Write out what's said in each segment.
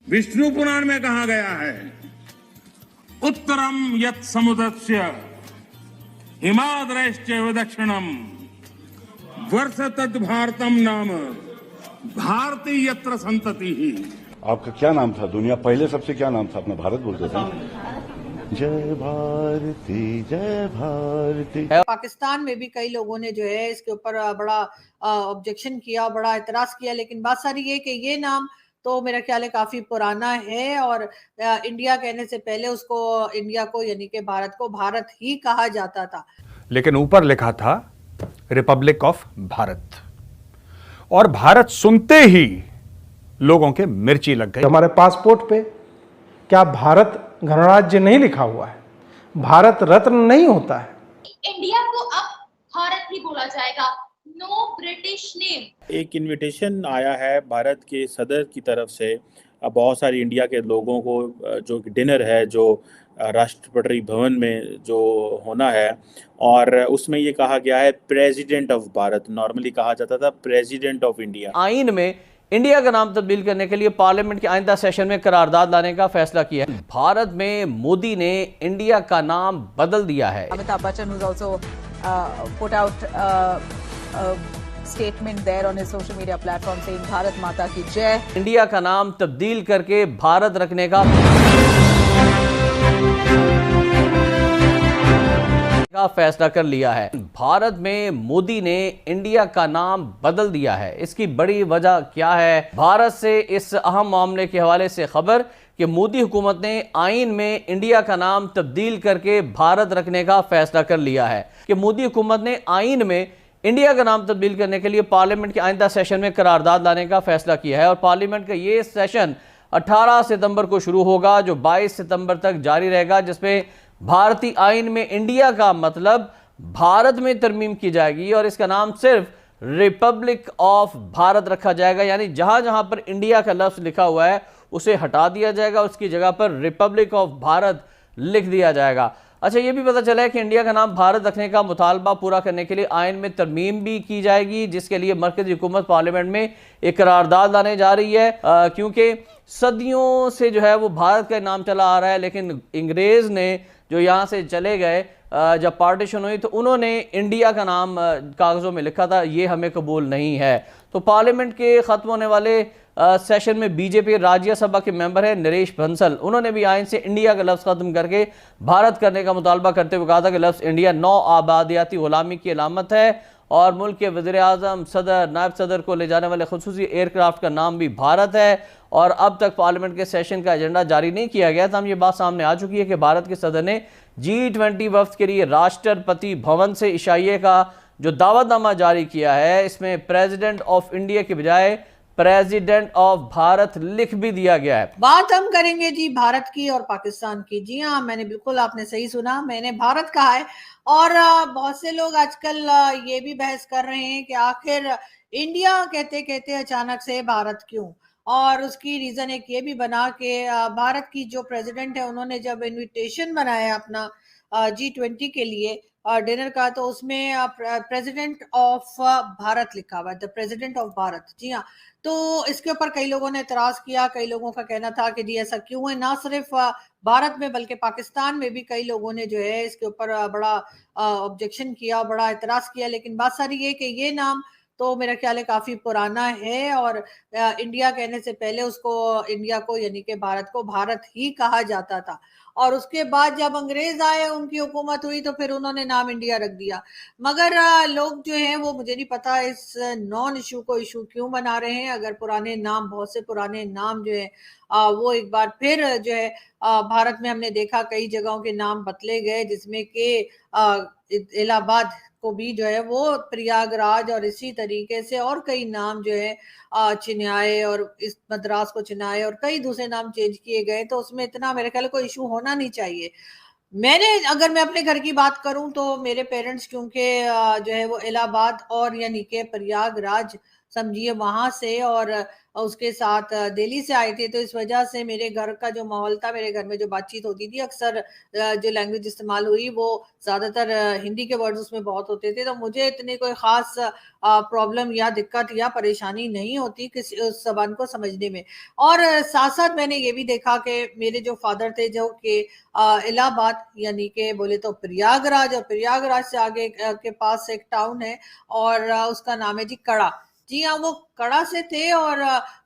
विष्णु पुराण में कहा गया है, उत्तरम यत् समुद्रस्य हिमाद्रश्चैव दक्षिणम वर्ष तद भारतम नाम भारती यत्र संतति ही। आपका क्या नाम था? दुनिया पहले सबसे क्या नाम था? अपना भारत बोलते थे। जय भारती जय भारती। पाकिस्तान में भी कई लोगों ने जो है इसके ऊपर बड़ा ऑब्जेक्शन किया, बड़ा एतराज किया, लेकिन बात सारी ये कि ये नाम तो मेरा ख्याल है काफी पुराना है और इंडिया कहने से पहले उसको इंडिया को यानी कि भारत को भारत ही कहा जाता था, लेकिन ऊपर लिखा था रिपब्लिक ऑफ भारत, और भारत सुनते ही लोगों के मिर्ची लग गई। हमारे पासपोर्ट पे क्या भारत गणराज्य नहीं लिखा हुआ है? भारत रत्न नहीं होता है? इंडिया को अब भारत ही बोला जाएगा, नो ब्रिटिश नेम। एक इनविटेशन आया है भारत के सदर की तरफ से बहुत सारी इंडिया के लोगों को, जो डिनर है जो राष्ट्रपति भवन में जो होना है, और उसमें ये कहा गया है प्रेसिडेंट ऑफ भारत। नॉर्मली कहा जाता था प्रेसिडेंट ऑफ इंडिया। आइन में इंडिया का नाम तब्दील करने के लिए पार्लियामेंट के आइंदा सेशन में करारदाद लाने का फैसला किया है। भारत में मोदी ने इंडिया का नाम बदल दिया है। Amitabh Bachchan who's also put out statement there on his social media platform saying Bharat माता की जय। इंडिया का नाम तब्दील करके भारत रखने का फैसला कर लिया है। भारत में मोदी ने इंडिया का नाम बदल दिया है। इसकी बड़ी वजह क्या है? भारत से इस अहम मामले के हवाले से खबर कि मोदी हुकूमत ने आइन में इंडिया का नाम तब्दील करके भारत रखने का फैसला कर लिया है कि मोदी हुकूमत ने आइन में इंडिया का नाम तब्दील करने के लिए पार्लियामेंट के आइंदा सेशन में करारदाद लाने का फैसला किया है और पार्लियामेंट का ये सेशन 18 सितंबर को शुरू होगा, जो 22 सितंबर तक जारी रहेगा, जिसमें भारतीय आइन में इंडिया का मतलब भारत में तरमीम की जाएगी और इसका नाम सिर्फ रिपब्लिक ऑफ भारत रखा जाएगा। यानी जहां जहां पर इंडिया का लफ्ज लिखा हुआ है उसे हटा दिया जाएगा, उसकी जगह पर रिपब्लिक ऑफ भारत लिख दिया जाएगा। अच्छा, ये भी पता चला है कि इंडिया का नाम भारत रखने का मुतालबा पूरा करने के लिए आइन में तरमीम भी की जाएगी, जिसके लिए मरकजी हुकूमत पार्लियामेंट में एक करारदाद लाने जा रही है, क्योंकि सदियों से जो है वो भारत का नाम चला आ रहा है, लेकिन अंग्रेज ने जो यहाँ से चले गए जब पार्टीशन हुई तो उन्होंने इंडिया का नाम कागज़ों में लिखा था, ये हमें कबूल नहीं है। तो पार्लियामेंट के ख़त्म होने वाले सेशन में बीजेपी राज्यसभा के मेंबर है नरेश बंसल, उन्होंने भी आइन से इंडिया का लफ्ज़ ख़त्म करके भारत करने का मुतालबा करते हुए कहा था कि लफ्ज़ इंडिया नौ आबादियाती गुलामी की अलामत है और मुल्क के वज़ीर-ए-आज़म, सदर, नायब सदर को ले जाने वाले खुसूसी एयरक्राफ्ट का नाम भी भारत है। और अब तक पार्लियामेंट के सेशन का एजेंडा जारी नहीं किया गया था। हम ये बात सामने आ चुकी है कि भारत के सदर ने G20 वफ्द के लिए राष्ट्रपति भवन से इशाइये का जो दावतनामा जारी किया है, इसमें प्रेसिडेंट ऑफ इंडिया के बजाय प्रेसिडेंट ऑफ भारत लिख भी दिया गया है। बात हम करेंगे जी भारत की और पाकिस्तान की। जी हाँ, मैंने बिल्कुल, आपने सही सुना, मैंने भारत कहा है। और बहुत से लोग आजकल ये भी बहस कर रहे हैं कि आखिर इंडिया कहते कहते अचानक से भारत क्यों, और उसकी रीजन एक ये भी बना कि भारत की जो प्रेसिडेंट है उन्होंने जब इनविटेशन बनाया अपना G20 के लिए डिनर का, तो उसमें प्रेसिडेंट ऑफ भारत लिखा हुआ है, द प्रेसिडेंट ऑफ भारत। जी हाँ, तो इसके ऊपर कई लोगों ने एतराज किया। कई लोगों का कहना था कि जी ऐसा क्यों है, ना सिर्फ भारत में बल्कि पाकिस्तान में भी कई लोगों ने जो है इसके ऊपर बड़ा ऑब्जेक्शन किया, बड़ा एतराज किया, लेकिन बात सारी ये कि ये नाम तो मेरा ख्याल है काफी पुराना है और इंडिया कहने से पहले उसको इंडिया को यानी कि भारत को भारत ही कहा जाता था। और उसके बाद जब अंग्रेज आए, उनकी हुकूमत हुई, तो फिर उन्होंने नाम इंडिया रख दिया। मगर लोग जो हैं वो, मुझे नहीं पता इस नॉन इशू को इशू क्यों बना रहे हैं। अगर पुराने नाम, बहुत से पुराने नाम जो है वो एक बार फिर जो है भारत में हमने देखा कई जगहों के नाम बदले गए, जिसमें कि इलाहाबाद को भी जो है वो प्रयागराज और इसी तरीके से और कई नाम जो है चिन्हाए और इस मद्रास को चिन्हाए और कई दूसरे नाम चेंज किए गए। तो उसमें इतना मेरे ख्याल कोई इशू होना नहीं चाहिए। अगर मैं अपने घर की बात करूं तो मेरे पेरेंट्स क्योंकि जो है वो इलाहाबाद और यानी कि प्रयागराज समझिए वहां से, और उसके साथ दिल्ली से आए थे। तो इस वजह से मेरे घर का जो माहौल था, मेरे घर में जो बातचीत होती थी, अक्सर जो लैंग्वेज इस्तेमाल हुई वो ज्यादातर हिंदी के वर्ड्स उसमें बहुत होते थे। तो मुझे इतनी कोई खास प्रॉब्लम या दिक्कत या परेशानी नहीं होती किसी उस जबान को समझने में। और साथ साथ मैंने ये भी देखा कि मेरे जो फादर थे, जो कि इलाहाबाद यानी कि बोले तो प्रयागराज, और प्रयागराज से आगे के पास एक टाउन है और उसका नाम है जी कड़ा। जी हाँ, वो कड़ा से थे। और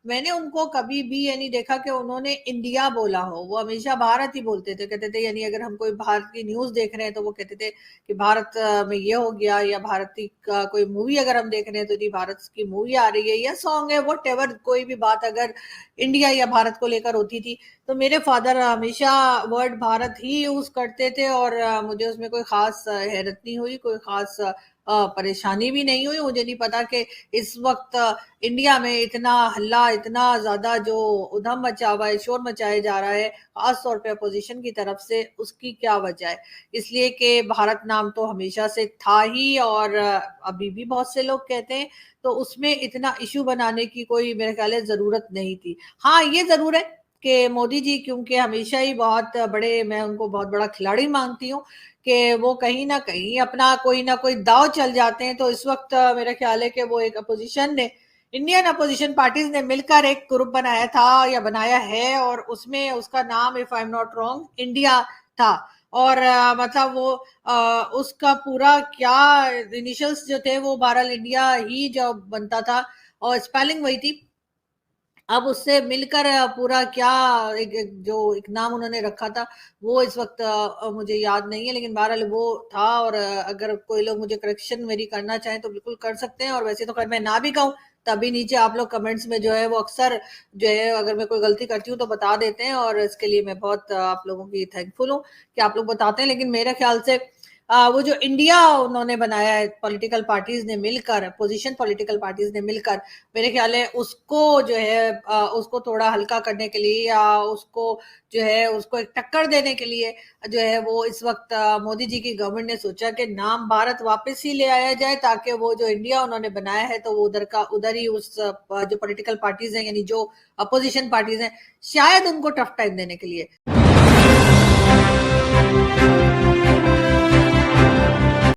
मैंने उनको कभी भी ये नहीं देखा कि उन्होंने इंडिया बोला हो, वो हमेशा भारत ही बोलते थे। कहते थे, यानी अगर हम कोई भारत की न्यूज देख रहे हैं तो वो कहते थे कि भारत में ये हो गया, या भारतीय का कोई मूवी अगर हम देख रहे हैं तो जी भारत की मूवी आ रही है या सॉन्ग है, वट एवर, कोई भी बात अगर इंडिया या भारत को लेकर होती थी तो मेरे फादर हमेशा वर्ड भारत ही यूज करते थे। और मुझे उसमें कोई खास हैरत नहीं हुई, कोई खास परेशानी भी नहीं हुई। मुझे नहीं पता कि इस वक्त इंडिया में इतना हल्ला, इतना ज्यादा जो उधम मचा हुआ है, शोर मचाया जा रहा है खास तौर पे अपोजिशन की तरफ से, उसकी क्या वजह है। इसलिए कि भारत नाम तो हमेशा से था ही, और अभी भी बहुत से लोग कहते हैं, तो उसमें इतना इशू बनाने की कोई मेरे ख्याल है जरूरत नहीं थी। हाँ, ये जरूर है कि मोदी जी क्योंकि हमेशा ही बहुत बड़े, मैं उनको बहुत बड़ा खिलाड़ी मानती हूँ, कि वो कहीं ना कहीं अपना कोई ना कोई दाव चल जाते हैं। तो इस वक्त मेरा ख्याल है कि वो एक अपोजिशन ने, इंडियन अपोजिशन पार्टीज ने मिलकर एक ग्रुप बनाया था या बनाया है, और उसमें उसका नाम, if I am not wrong, India था। और मतलब वो उसका पूरा क्या इनिशियल्स जो थे वो बहरहाल इंडिया ही जो बनता था, और स्पेलिंग वही थी। अब उससे मिलकर पूरा क्या एक नाम उन्होंने रखा था, वो इस वक्त मुझे याद नहीं है, लेकिन बहरहाल वो था। और अगर कोई लोग मुझे करेक्शन मेरी करना चाहें तो बिल्कुल कर सकते हैं। और वैसे तो खैर मैं ना भी कहूँ तभी नीचे आप लोग कमेंट्स में जो है वो अक्सर जो है, अगर मैं कोई गलती करती हूँ तो बता देते हैं, और इसके लिए मैं बहुत आप लोगों की थैंकफुल हूँ कि आप लोग बताते हैं। लेकिन मेरे ख्याल से वो जो इंडिया उन्होंने बनाया है, पॉलिटिकल पार्टीज ने मिलकर, पोजीशन पॉलिटिकल पार्टीज ने मिलकर, मेरे ख्याल है उसको जो है उसको थोड़ा हल्का करने के लिए, या उसको जो है उसको एक टक्कर देने के लिए जो है वो इस वक्त मोदी जी की गवर्नमेंट ने सोचा कि नाम भारत वापस ही ले आया जाए, ताकि वो जो इंडिया उन्होंने बनाया है तो वो उधर का उधर ही उस जो पॉलिटिकल पार्टीज हैं, यानी जो अपोजिशन पार्टीज हैं, शायद उनको टफ टाइम देने के लिए।